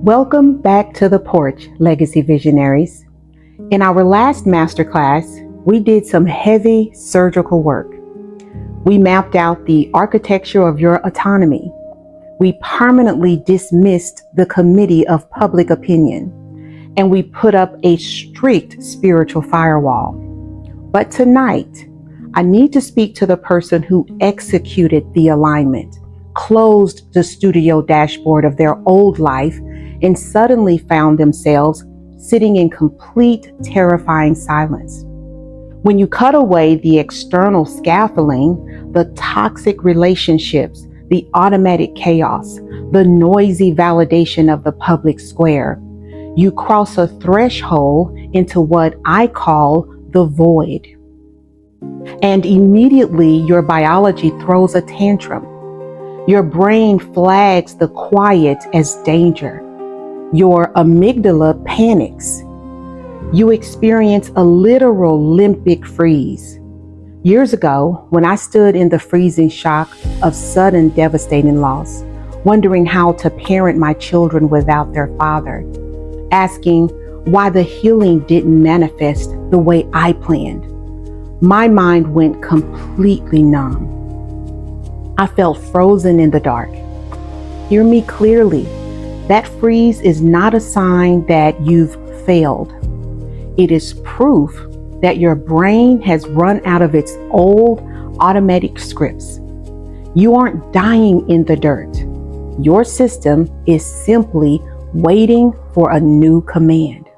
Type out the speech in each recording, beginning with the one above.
Welcome back to the porch, Legacy Visionaries. In our last masterclass, we did some heavy surgical work. We mapped out the architecture of your autonomy. We permanently dismissed the committee of public opinion, and we put up a strict spiritual firewall. But tonight, I need to speak to the person who executed the alignment, closed the studio dashboard of their old life, and suddenly found themselves sitting in complete, terrifying silence. When you cut away the external scaffolding, the toxic relationships, the automatic chaos, the noisy validation of the public square, you cross a threshold into what I call the void. And immediately your biology throws a tantrum. Your brain flags the quiet as danger. Your amygdala panics. You experience a literal limbic freeze. Years ago, when I stood in the freezing shock of sudden devastating loss, wondering how to parent my children without their father, asking why the healing didn't manifest the way I planned, my mind went completely numb. I felt frozen in the dark. Hear me clearly. That freeze is not a sign that you've failed. It is proof that your brain has run out of its old automatic scripts. You aren't dying in the dirt. Your system is simply waiting for a new command.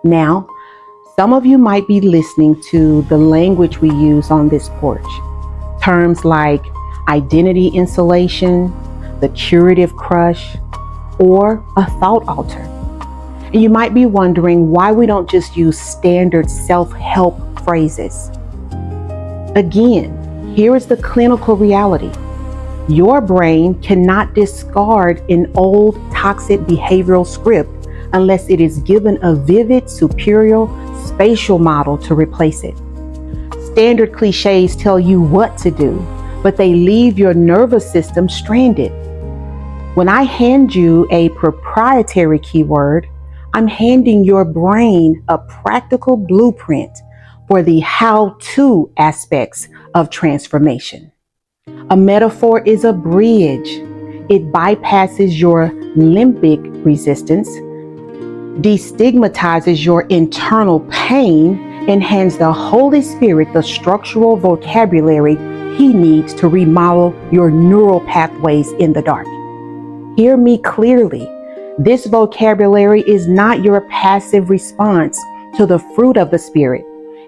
Now, some of you might be listening to the language we use on this porch. Terms like identity insulation, the curative crush, or a thought altar. And you might be wondering why we don't just use standard self-help phrases. Again, here is the clinical reality. Your brain cannot discard an old toxic behavioral script unless it is given a vivid, superior spatial model to replace it. Standard cliches tell you what to do, but they leave your nervous system stranded. When I hand you a proprietary keyword, I'm handing your brain a practical blueprint for the how-to aspects of transformation. A metaphor is a bridge. It bypasses your limbic resistance, destigmatizes your internal pain, and hands the Holy Spirit the structural vocabulary He needs to remodel your neural pathways in the dark. Hear me clearly. This vocabulary is not your passive response to the fruit of the Spirit.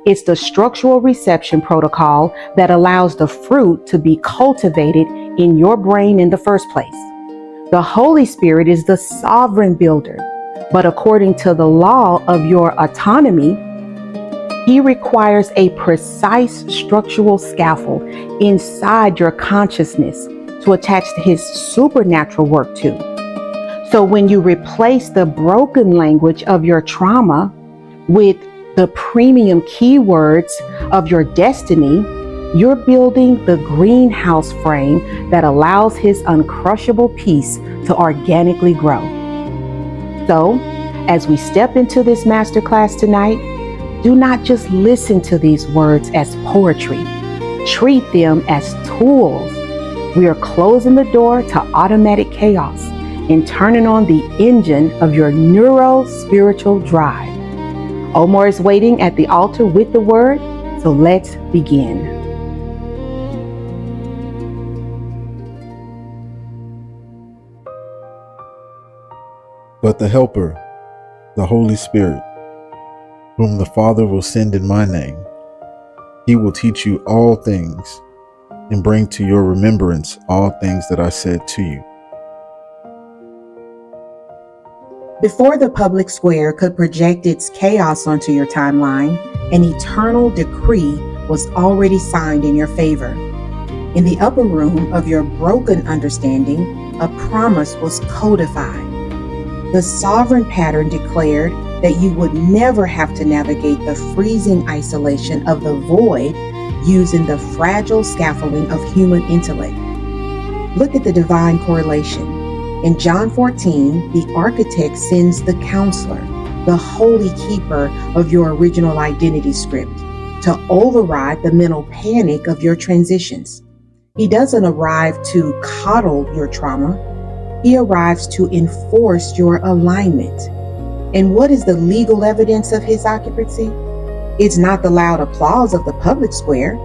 It's the structural reception protocol that allows the fruit to be cultivated in your brain in the first place. The Holy Spirit is the sovereign builder, but according to the law of your autonomy, He requires a precise structural scaffold inside your consciousness to attach His supernatural work to. So when you replace the broken language of your trauma with the premium keywords of your destiny, you're building the greenhouse frame that allows His uncrushable peace to organically grow. So, as we step into this masterclass tonight, do not just listen to these words as poetry. Treat them as tools. We are closing the door to automatic chaos and turning on the engine of your neuro-spiritual drive. Omar is waiting at the altar with the word, so let's begin. But the Helper, the Holy Spirit, whom the Father will send in my name, He will teach you all things and bring to your remembrance all things that I said to you. Before the public square could project its chaos onto your timeline, an eternal decree was already signed in your favor. In the upper room of your broken understanding, a promise was codified. The sovereign pattern declared that you would never have to navigate the freezing isolation of the void using the fragile scaffolding of human intellect. Look at the divine correlation. In John 14, the architect sends the counselor, the holy keeper of your original identity script, to override the mental panic of your transitions. He doesn't arrive to coddle your trauma. He arrives to enforce your alignment. And what is the legal evidence of his occupancy? It's not the loud applause of the public square.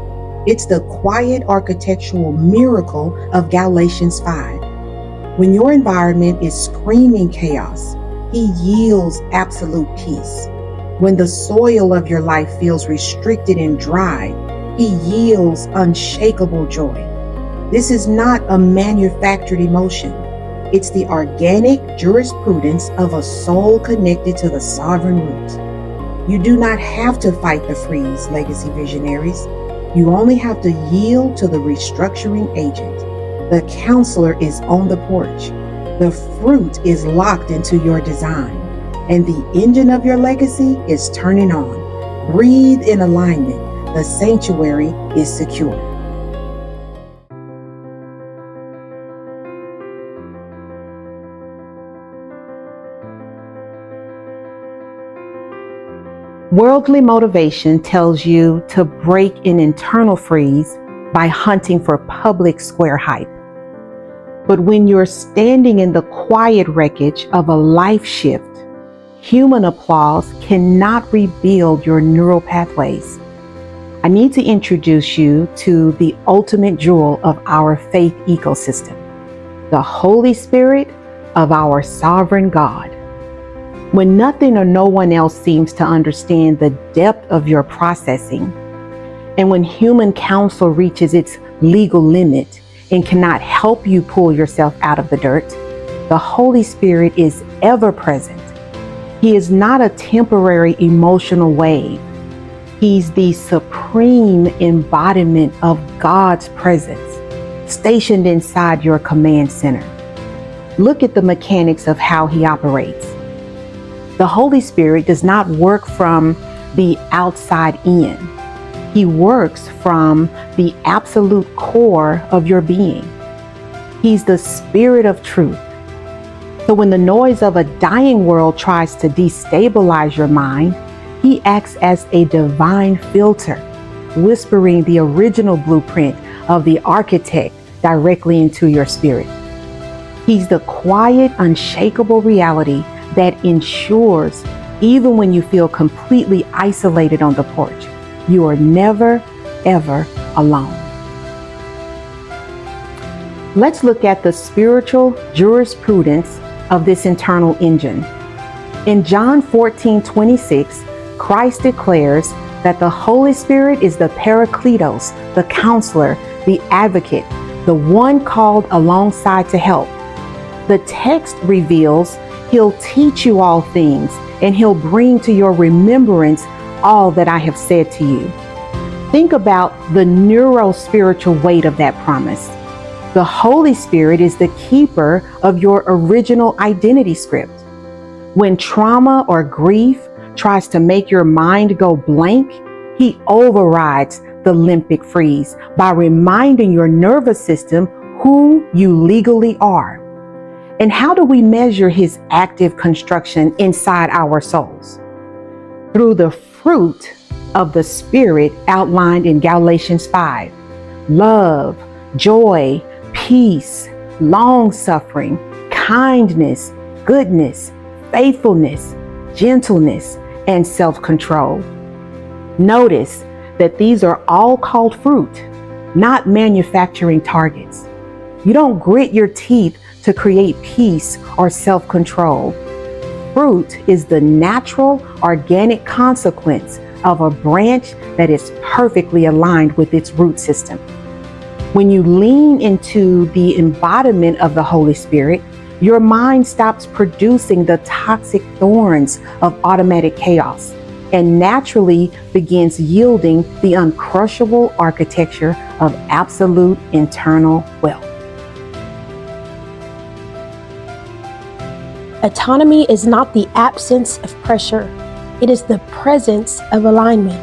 It's the quiet architectural miracle of Galatians 5. When your environment is screaming chaos, he yields absolute peace. When the soil of your life feels restricted and dry, he yields unshakable joy. This is not a manufactured emotion. It's the organic jurisprudence of a soul connected to the sovereign root. You do not have to fight the freeze, legacy visionaries. You only have to yield to the restructuring agent. The counselor is on the porch. The fruit is locked into your design. And the engine of your legacy is turning on. Breathe in alignment. The sanctuary is secure. Worldly motivation tells you to break an internal freeze by hunting for public square hype. But when you're standing in the quiet wreckage of a life shift, human applause cannot rebuild your neural pathways. I need to introduce you to the ultimate jewel of our faith ecosystem, the Holy Spirit of our sovereign God. When nothing or no one else seems to understand the depth of your processing, and when human counsel reaches its legal limit and cannot help you pull yourself out of the dirt, the Holy Spirit is ever present. He is not a temporary emotional wave. He's the supreme embodiment of God's presence, stationed inside your command center. Look at the mechanics of how he operates. The Holy Spirit does not work from the outside in. He works from the absolute core of your being. He's the Spirit of truth. So when the noise of a dying world tries to destabilize your mind, he acts as a divine filter, whispering the original blueprint of the architect directly into your spirit. He's the quiet, unshakable reality that ensures, even when you feel completely isolated on the porch, you are never, ever alone. Let's look at the spiritual jurisprudence of this internal engine. In John 14:26, Christ declares that the Holy Spirit is the Parakletos, the counselor, the advocate, the one called alongside to help. The text reveals he'll teach you all things, and he'll bring to your remembrance all that I have said to you. Think about the neuro-spiritual weight of that promise. The Holy Spirit is the keeper of your original identity script. When trauma or grief tries to make your mind go blank, he overrides the limbic freeze by reminding your nervous system who you legally are. And how do we measure his active construction inside our souls? Through the fruit of the Spirit outlined in Galatians 5. Love, joy, peace, long-suffering, kindness, goodness, faithfulness, gentleness, and self-control. Notice that these are all called fruit, not manufacturing targets. You don't grit your teeth to create peace or self-control. Fruit is the natural, organic consequence of a branch that is perfectly aligned with its root system. When you lean into the embodiment of the Holy Spirit, your mind stops producing the toxic thorns of automatic chaos and naturally begins yielding the uncrushable architecture of absolute internal wealth. Autonomy is not the absence of pressure. It is the presence of alignment.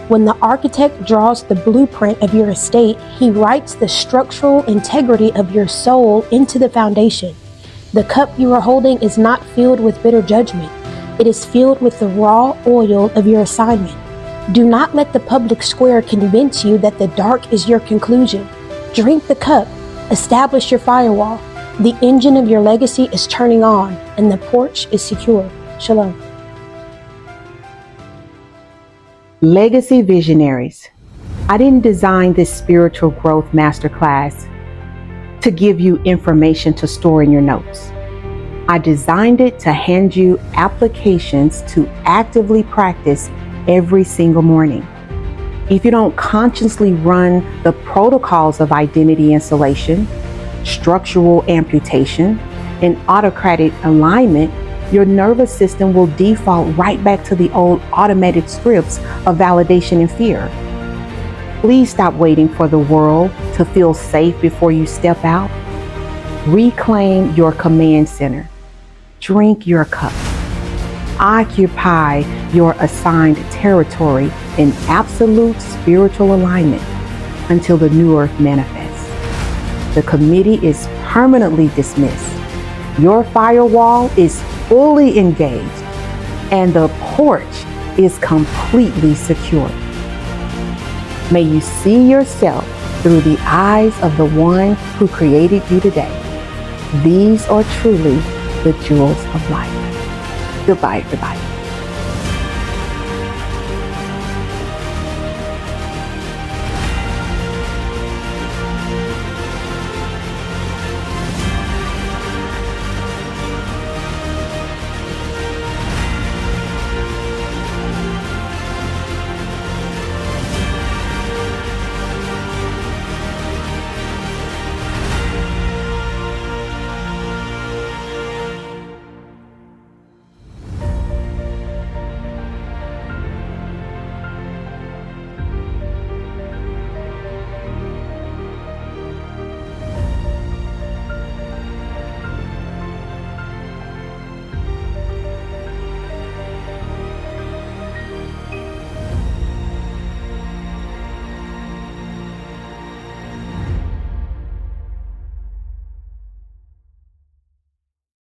When the architect draws the blueprint of your estate, he writes the structural integrity of your soul into the foundation. The cup you are holding is not filled with bitter judgment. It is filled with the raw oil of your assignment. Do not let the public square convince you that the dark is your conclusion. Drink the cup. Establish your firewall. The engine of your legacy is turning on, and the porch is secure. Shalom. Legacy Visionaries. I didn't design this spiritual growth masterclass to give you information to store in your notes. I designed it to hand you applications to actively practice every single morning. If you don't consciously run the protocols of identity insulation, structural amputation, and autocratic alignment, your nervous system will default right back to the old automated scripts of validation and fear. Please stop waiting for the world to feel safe before you step out. Reclaim your command center. Drink your cup. Occupy your assigned territory in absolute spiritual alignment until the new earth manifests. The committee is permanently dismissed. Your firewall is fully engaged, and the porch is completely secure. May you see yourself through the eyes of the one who created you today. These are truly the jewels of life. Goodbye, everybody.